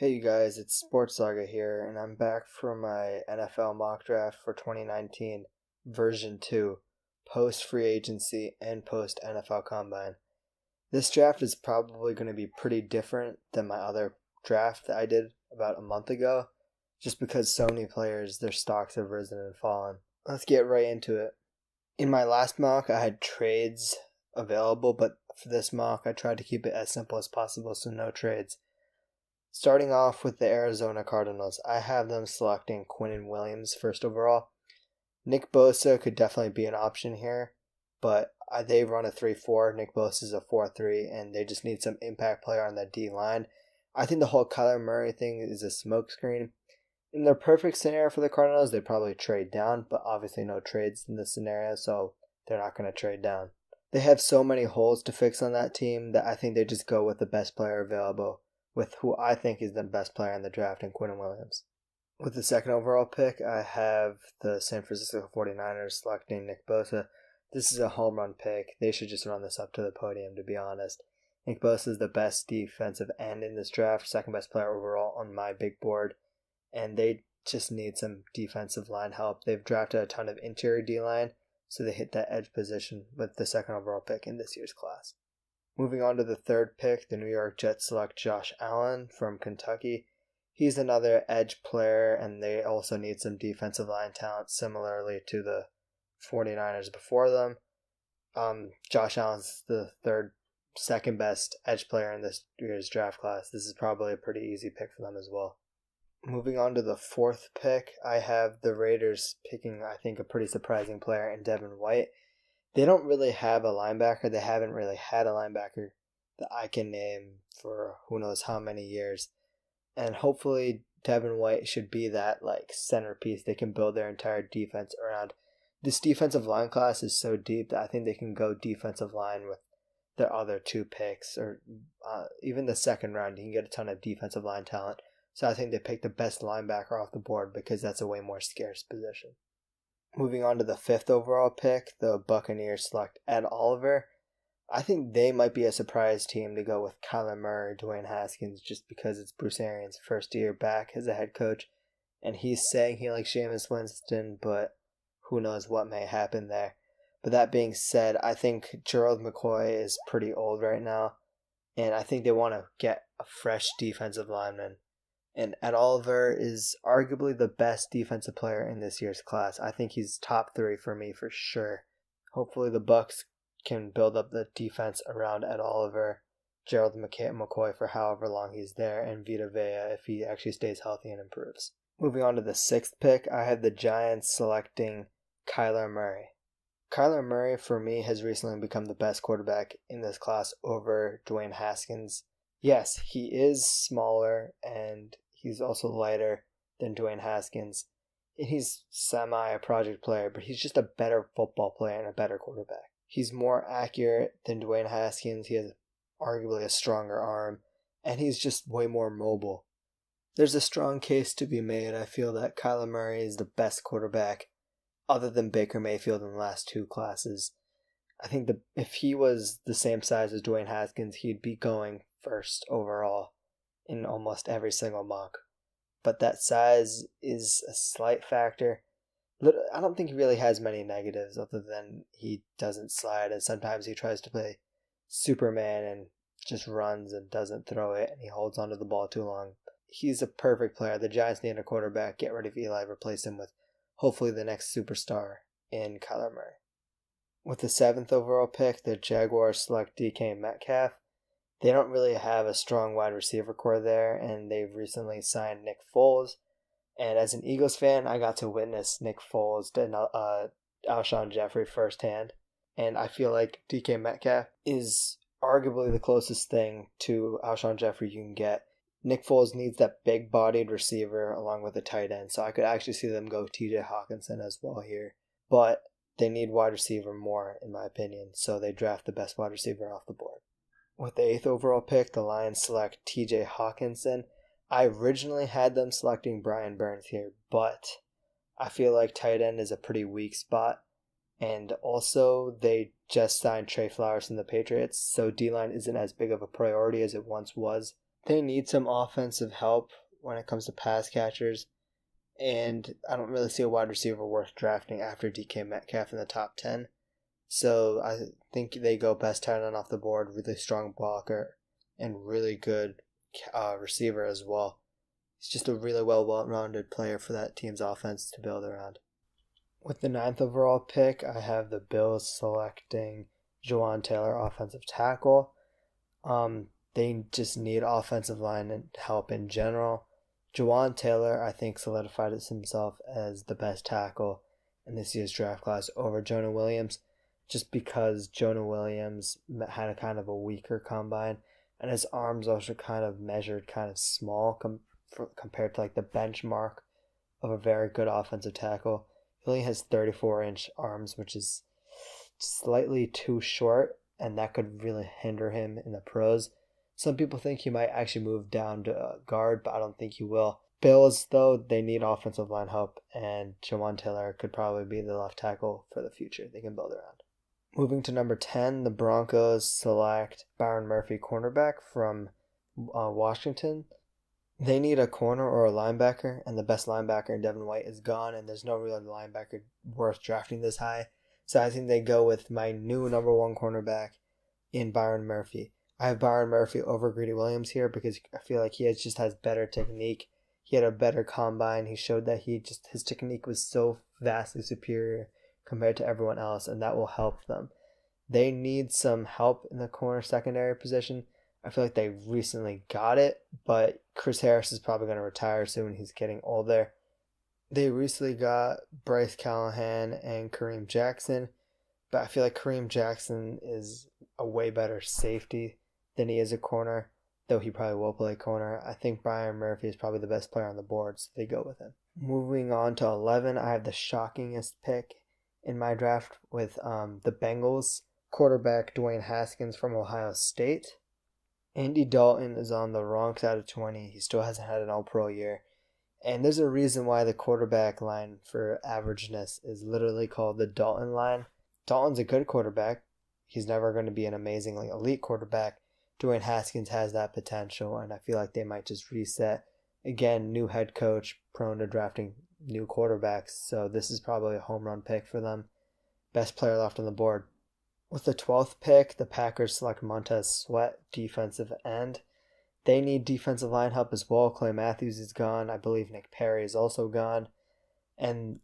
Hey you guys, it's Sports Saga here, and I'm back for my NFL mock draft for 2019 version 2, post free agency and post NFL combine. This draft is probably going to be pretty different than my other draft that I did about a month ago, just because so many players, their stocks have risen and fallen. Let's get right into it. In my last mock, I had trades available, but for this mock, I tried to keep it as simple as possible, so no trades. Starting off with the Arizona Cardinals, I have them selecting Quinnen Williams first overall. Nick Bosa could definitely be an option here, but they run a 3-4. Nick Bosa is a 4-3, and they just need some impact player on that D line. I think the whole Kyler Murray thing is a smokescreen. In their perfect scenario for the Cardinals, they'd probably trade down, but obviously no trades in this scenario, so they're not going to trade down. They have so many holes to fix on that team that I think they just go with the best player available, with who I think is the best player in the draft in Quinnen Williams. With the second overall pick, I have the San Francisco 49ers selecting Nick Bosa. This is a home run pick. They should just run this up to the podium, to be honest. Nick Bosa is the best defensive end in this draft, second best player overall on my big board, and they just need some defensive line help. They've drafted a ton of interior D-line, so they hit that edge position with the second overall pick in this year's class. Moving on to the third pick, the New York Jets select Josh Allen from Kentucky. He's another edge player, and they also need some defensive line talent, similarly to the 49ers before them. Josh Allen's the second best edge player in this year's draft class. This is probably a pretty easy pick for them as well. Moving on to the fourth pick, I have the Raiders picking, I think, a pretty surprising player in Devin White. They don't really have a linebacker. They haven't really had a linebacker that I can name for who knows how many years. And hopefully Devin White should be that centerpiece they can build their entire defense around. This defensive line class is so deep that I think they can go defensive line with their other two picks, or even the second round. You can get a ton of defensive line talent. So I think they picked the best linebacker off the board because that's a way more scarce position. Moving on to the fifth overall pick, the Buccaneers select Ed Oliver. I think they might be a surprise team to go with Kyler Murray, Dwayne Haskins, just because it's Bruce Arians' first year back as a head coach. And he's saying he likes Jameis Winston, but who knows what may happen there. But that being said, I think Gerald McCoy is pretty old right now, and I think they want to get a fresh defensive lineman. And Ed Oliver is arguably the best defensive player in this year's class. I think he's top 3 for me for sure. Hopefully the Bucs can build up the defense around Ed Oliver, Gerald McCoy for however long he's there, and Vita Vea if he actually stays healthy and improves. Moving on to the sixth pick, I have the Giants selecting Kyler Murray. Kyler Murray, for me, has recently become the best quarterback in this class over Dwayne Haskins. Yes, he is smaller, and he's also lighter than Dwayne Haskins. And he's a project player, but he's just a better football player and a better quarterback. He's more accurate than Dwayne Haskins. He has arguably a stronger arm, and he's just way more mobile. There's a strong case to be made. I feel that Kyler Murray is the best quarterback other than Baker Mayfield in the last two classes. I think if he was the same size as Dwayne Haskins, he'd be going first overall in almost every single mock. But that size is a slight factor. I don't think he really has many negatives other than he doesn't slide, and sometimes he tries to play Superman and just runs and doesn't throw it, and he holds onto the ball too long. He's a perfect player. The Giants need a quarterback. Get rid of Eli, replace him with hopefully the next superstar in Kyler Murray. With the 7th overall pick, the Jaguars select DK Metcalf. They don't really have a strong wide receiver core there, and they've recently signed Nick Foles. And as an Eagles fan, I got to witness Nick Foles and Alshon Jeffrey firsthand. And I feel like DK Metcalf is arguably the closest thing to Alshon Jeffrey you can get. Nick Foles needs that big-bodied receiver along with a tight end, so I could actually see them go TJ Hawkinson as well here. But they need wide receiver more, in my opinion, so they draft the best wide receiver off the board. With the 8th overall pick, the Lions select TJ Hawkinson. I originally had them selecting Brian Burns here, but I feel like tight end is a pretty weak spot. And also, they just signed Trey Flowers from the Patriots, so D-line isn't as big of a priority as it once was They need some offensive help when it comes to pass catchers, and I don't really see a wide receiver worth drafting after DK Metcalf in the top 10. So I think they go best tight end off the board, really strong blocker, and really good receiver as well. He's just a really well-rounded player for that team's offense to build around. With the 9th overall pick, I have the Bills selecting Jawaan Taylor, offensive tackle. They just need offensive line and help in general. Jawaan Taylor, I think, solidified himself as the best tackle in this year's draft class over Jonah Williams, just because Jonah Williams had a kind of a weaker combine, and his arms also kind of measured kind of small compared to like the benchmark of a very good offensive tackle. He only has 34-inch arms, which is slightly too short, and that could really hinder him in the pros. Some people think he might actually move down to guard, but I don't think he will. Bills, though, they need offensive line help, and Jawaan Taylor could probably be the left tackle for the future they can build around. Moving to number 10, the Broncos select Byron Murphy, cornerback from Washington. They need a corner or a linebacker, and the best linebacker in Devin White is gone, and there's no real linebacker worth drafting this high. So I think they go with my new number 1 cornerback in Byron Murphy. I have Byron Murphy over Greedy Williams here because I feel like he just has better technique. He had a better combine. He showed that his technique was so vastly superior compared to everyone else, and that will help them. They need some help in the corner secondary position. I feel like they recently got it, but Chris Harris is probably going to retire soon. He's getting older. They recently got Bryce Callahan and Kareem Jackson, but I feel like Kareem Jackson is a way better safety than he is a corner, though he probably will play corner. I think Byron Murphy is probably the best player on the board, so they go with him. Moving on to 11, I have the shockingest pick in my draft with the Bengals, quarterback Dwayne Haskins from Ohio State. Andy Dalton is on the wrong side of 20. He still hasn't had an all-pro year. And there's a reason why the quarterback line for averageness is literally called the Dalton line. Dalton's a good quarterback. He's never going to be an amazingly elite quarterback. Dwayne Haskins has that potential, and I feel like they might just reset. Again, new head coach, prone to drafting new quarterbacks, so this is probably a home run pick for them. Best player left on the board. With the 12th pick, the Packers select Montez Sweat, defensive end. They need defensive line help as well. Clay Matthews is gone. I believe Nick Perry is also gone. And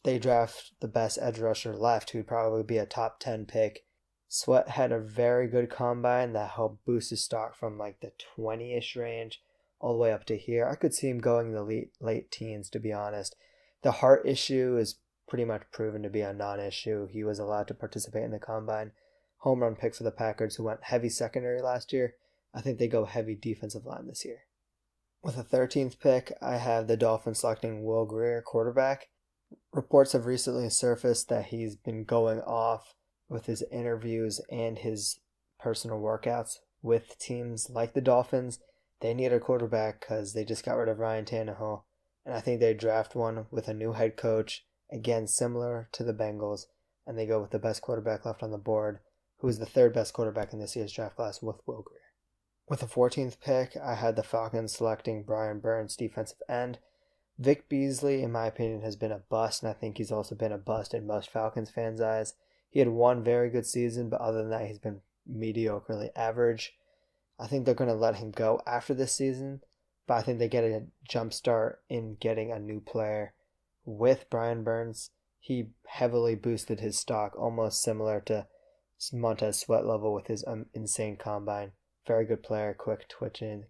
they draft the best edge rusher left, who would probably be a top 10 pick. Sweat had a very good combine that helped boost his stock from like the 20-ish range all the way up to here. I could see him going in the late teens, to be honest. The heart issue is pretty much proven to be a non-issue. He was allowed to participate in the combine. Home run pick for the Packers, who went heavy secondary last year. I think they go heavy defensive line this year. With the 13th pick, I have the Dolphins selecting Will Grier, quarterback. Reports have recently surfaced that he's been going off with his interviews and his personal workouts with teams like the Dolphins. They need a quarterback because they just got rid of Ryan Tannehill, and I think they draft one with a new head coach, again similar to the Bengals, and they go with the best quarterback left on the board, who is the 3rd best quarterback in this year's draft class with Will Grier. With the 14th pick, I had the Falcons selecting Brian Burns, defensive end. Vic Beasley, in my opinion, has been a bust, and I think he's also been a bust in most Falcons fans' eyes. He had one very good season, but other than that, he's been mediocrely average. I think they're going to let him go after this season, but I think they get a jump start in getting a new player with Brian Burns. He heavily boosted his stock, almost similar to Montez Sweat level with his insane combine. Very good player, quick twitching.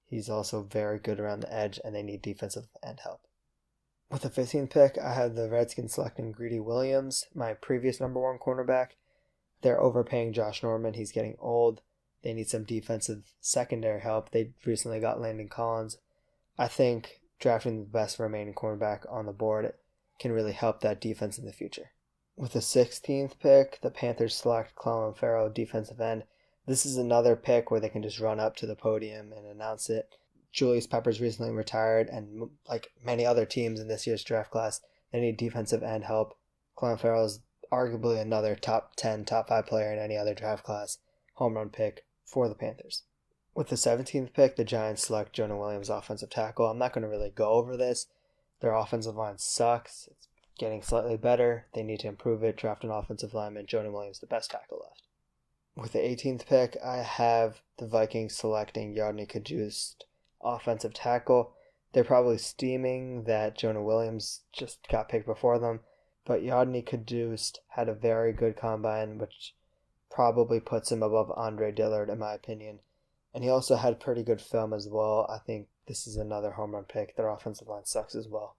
He's also very good around the edge, and they need defensive end help. With the 15th pick, I have the Redskins selecting Greedy Williams, my previous number 1 cornerback. They're overpaying Josh Norman. He's getting old. They need some defensive secondary help. They recently got Landon Collins. I think drafting the best remaining cornerback on the board can really help that defense in the future. With the 16th pick, the Panthers select Clelin Ferrell, defensive end. This is another pick where they can just run up to the podium and announce it. Julius Peppers recently retired, and like many other teams in this year's draft class, they need defensive end help. Clelin Ferrell is arguably another top 10, top 5 player in any other draft class. Home run pick for the Panthers. With the 17th pick, the Giants select Jonah Williams, offensive tackle. I'm not going to really go over this. Their offensive line sucks. It's getting slightly better. They need to improve it. Draft an offensive lineman. Jonah Williams, the best tackle left. With the 18th pick, I have the Vikings selecting Yodny Kajust, offensive tackle. They're probably steaming that Jonah Williams just got picked before them, but Yodny Kajust had a very good combine, which probably puts him above Andre Dillard in my opinion. And he also had pretty good film as well. I think this is another home run pick. Their offensive line sucks as well.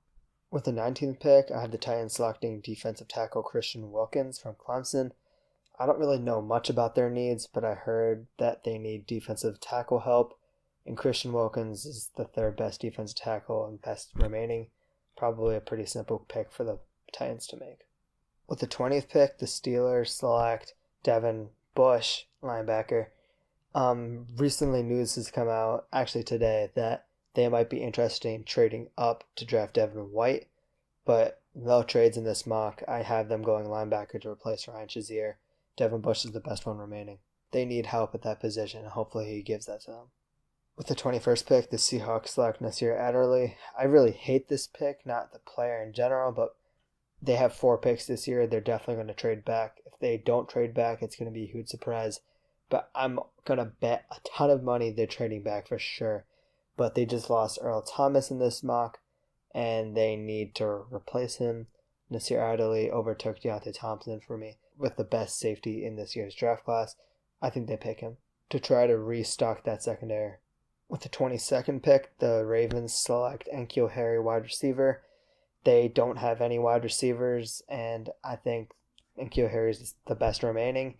With the 19th pick, I have the Titans selecting defensive tackle Christian Wilkins from Clemson. I don't really know much about their needs, but I heard that they need defensive tackle help, and Christian Wilkins is the third best defensive tackle and best remaining. Probably a pretty simple pick for the Titans to make. With the 20th pick, the Steelers select Devin Bush, linebacker. Recently news has come out, actually today, that they might be interested in trading up to draft Devin White, but no trades in this mock. I have them going linebacker to replace Ryan Shazier. Devin Bush is the best one remaining. They need help at that position, and hopefully he gives that to them. With the 21st pick, the Seahawks select Nasir Adderley. I really hate this pick, not the player in general, but they have 4 picks this year. They're definitely going to trade back. If they don't trade back, it's going to be a huge surprise. But I'm going to bet a ton of money they're trading back for sure. But they just lost Earl Thomas in this mock, and they need to replace him. Nasir Adderley overtook Deontay Thompson for me with the best safety in this year's draft class. I think they pick him to try to restock that secondary. With the 22nd pick, the Ravens select N'Keal Harry, wide receiver. They don't have any wide receivers, and I think N'Keal Harry is the best remaining.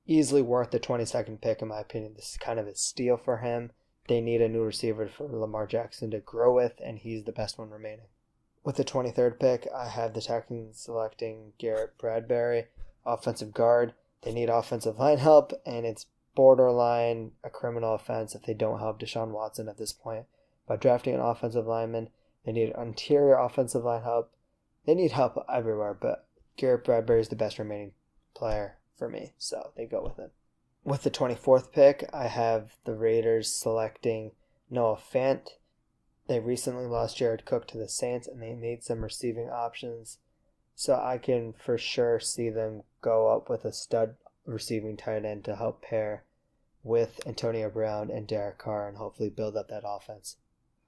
Easily worth the 22nd pick, in my opinion. This is kind of a steal for him. They need a new receiver for Lamar Jackson to grow with, and he's the best one remaining. With the 23rd pick, I have the Texans selecting Garrett Bradbury, offensive guard. They need offensive line help, and it's borderline a criminal offense if they don't help Deshaun Watson at this point. By drafting an offensive lineman, they need interior offensive line help. They need help everywhere, but Garrett Bradbury is the best remaining player for me, so they go with it. With the 24th pick, I have the Raiders selecting Noah Fant. They recently lost Jared Cook to the Saints, and they need some receiving options. So I can for sure see them go up with a stud receiving tight end to help pair with Antonio Brown and Derek Carr and hopefully build up that offense.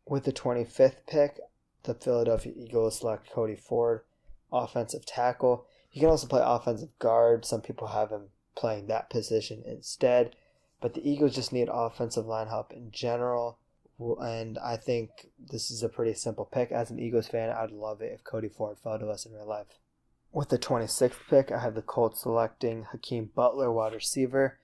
With the 25th pick, the Philadelphia Eagles select Cody Ford, offensive tackle. He can also play offensive guard. Some people have him playing that position instead. But the Eagles just need offensive line help in general. And I think this is a pretty simple pick. As an Eagles fan, I'd love it if Cody Ford fell to us in real life. With the 26th pick, I have the Colts selecting Hakeem Butler, wide receiver.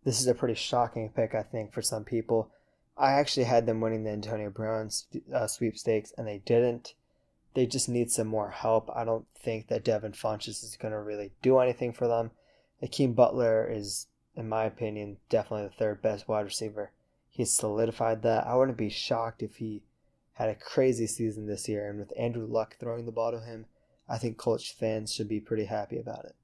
This is a pretty shocking pick, I think, for some people. I actually had them winning the Antonio Brown sweepstakes, and they didn't. They just need some more help. I don't think that Devin Funchess is going to really do anything for them. Hakeem Butler is, in my opinion, definitely the third best wide receiver. He's solidified that. I wouldn't be shocked if he had a crazy season this year, and with Andrew Luck throwing the ball to him, I think Colts fans should be pretty happy about it.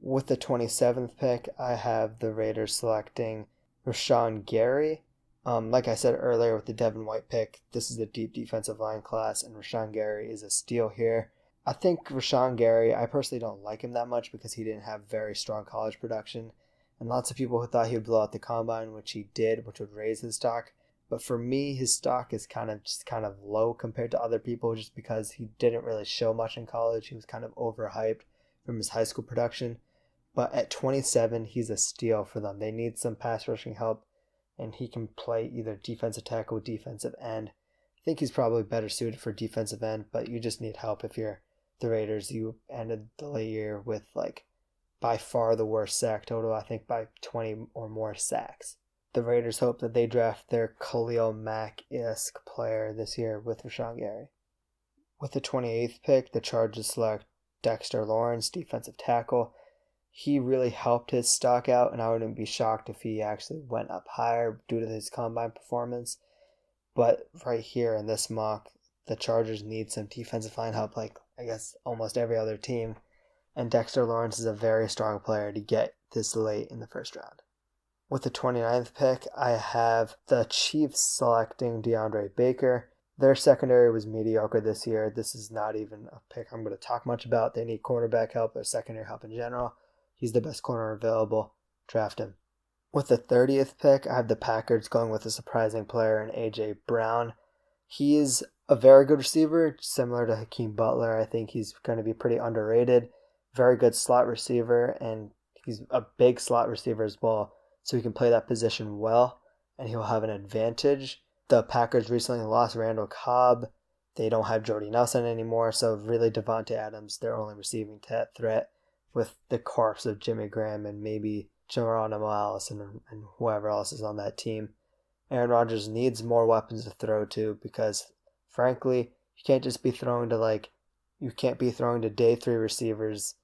With the 27th pick, I have the Raiders selecting Rashawn Gary. Like I said earlier with the Devin White pick, this is a deep defensive line class, and Rashawn Gary is a steal here. I think Rashawn Gary, I personally don't like him that much because he didn't have very strong college production. And lots of people who thought he would blow out the combine, which he did, which would raise his stock. But for me, his stock is kind of low compared to other people just because he didn't really show much in college. He was kind of overhyped from his high school production. But at 27, he's a steal for them. They need some pass rushing help, and he can play either defensive tackle or defensive end. I think he's probably better suited for defensive end, but you just need help if you're the Raiders. You ended the year with by far the worst sack total, I think by 20 or more sacks. The Raiders hope that they draft their Khalil Mack-esque player this year with Rashawn Gary. With the 28th pick, the Chargers select Dexter Lawrence, defensive tackle. He really helped his stock out, and I wouldn't be shocked if he actually went up higher due to his combine performance. But right here in this mock, the Chargers need some defensive line help like, I guess, almost every other team. And Dexter Lawrence is a very strong player to get this late in the first round. With the 29th pick, I have the Chiefs selecting DeAndre Baker. Their secondary was mediocre this year. This is not even a pick I'm going to talk much about. They need cornerback help or secondary help in general. He's the best corner available. Draft him. With the 30th pick, I have the Packers going with a surprising player in A.J. Brown. He is a very good receiver, similar to Hakeem Butler. I think he's going to be pretty underrated. Very good slot receiver, and he's a big slot receiver as well, so he can play that position well, and he'll have an advantage. The Packers recently lost Randall Cobb. They don't have Jordy Nelson anymore, so really Devontae Adams, their only receiving threat, with the corpse of Jimmy Graham and maybe Geronimo Allison and whoever else is on that team. Aaron Rodgers needs more weapons to throw to because, frankly, you can't be throwing to day 3 receivers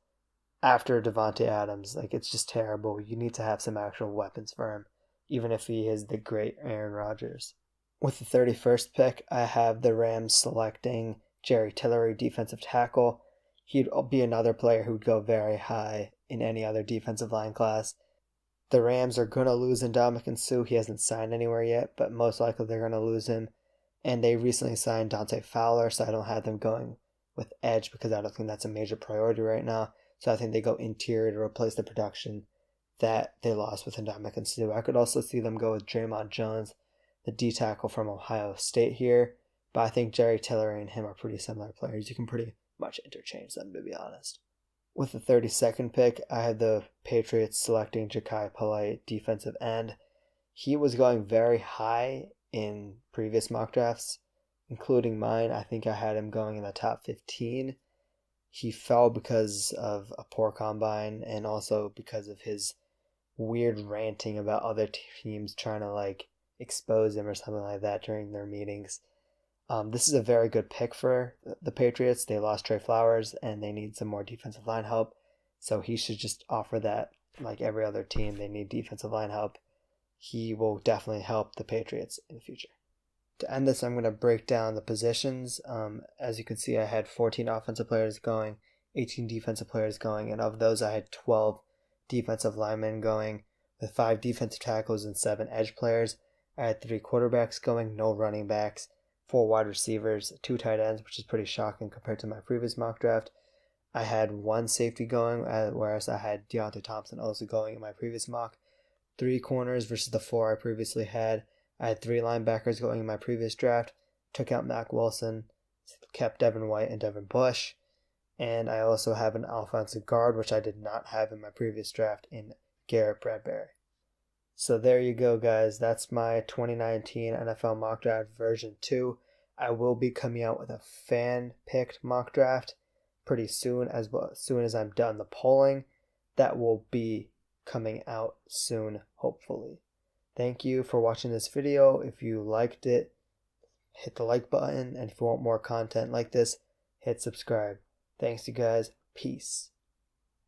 after Devontae Adams. It's just terrible. You need to have some actual weapons for him, even if he is the great Aaron Rodgers. With the 31st pick, I have the Rams selecting Jerry Tillery, defensive tackle. He'd be another player who would go very high in any other defensive line class. The Rams are going to lose Ndamukong Suh. He hasn't signed anywhere yet, but most likely they're going to lose him. And they recently signed Dante Fowler, so I don't have them going with edge because I don't think that's a major priority right now. So I think they go interior to replace the production that they lost with Ndamukong Suh. I could also see them go with Draymond Jones, the D tackle from Ohio State here. But I think Jerry Tillery and him are pretty similar players. You can pretty much interchange them, to be honest. With the 32nd pick, I had the Patriots selecting Ja'Kai Polite, defensive end. He was going very high in previous mock drafts, including mine. I think I had him going in the top 15. He fell because of a poor combine and also because of his weird ranting about other teams trying to expose him or something like that during their meetings. This is a very good pick for the Patriots. They lost Trey Flowers and they need some more defensive line help. So he should just offer that like every other team. They need defensive line help. He will definitely help the Patriots in the future. To end this, I'm going to break down the positions. As you can see, I had 14 offensive players going, 18 defensive players going, and of those I had 12 defensive linemen going, with 5 defensive tackles and 7 edge players. I had 3 quarterbacks going, no running backs, 4 wide receivers, 2 tight ends, which is pretty shocking compared to my previous mock draft. I had 1 safety going, whereas I had Deontay Thompson also going in my previous mock. 3 corners versus the 4 I previously had. I had 3 linebackers going in my previous draft. Took out Mack Wilson, kept Devin White and Devin Bush. And I also have an offensive guard, which I did not have in my previous draft, in Garrett Bradbury. So there you go, guys. That's my 2019 NFL mock draft version 2. I will be coming out with a fan-picked mock draft pretty soon, as soon as I'm done the polling. That will be coming out soon, hopefully. Thank you for watching this video. If you liked it, hit the like button, and if you want more content like this, hit subscribe. Thanks, you guys. Peace.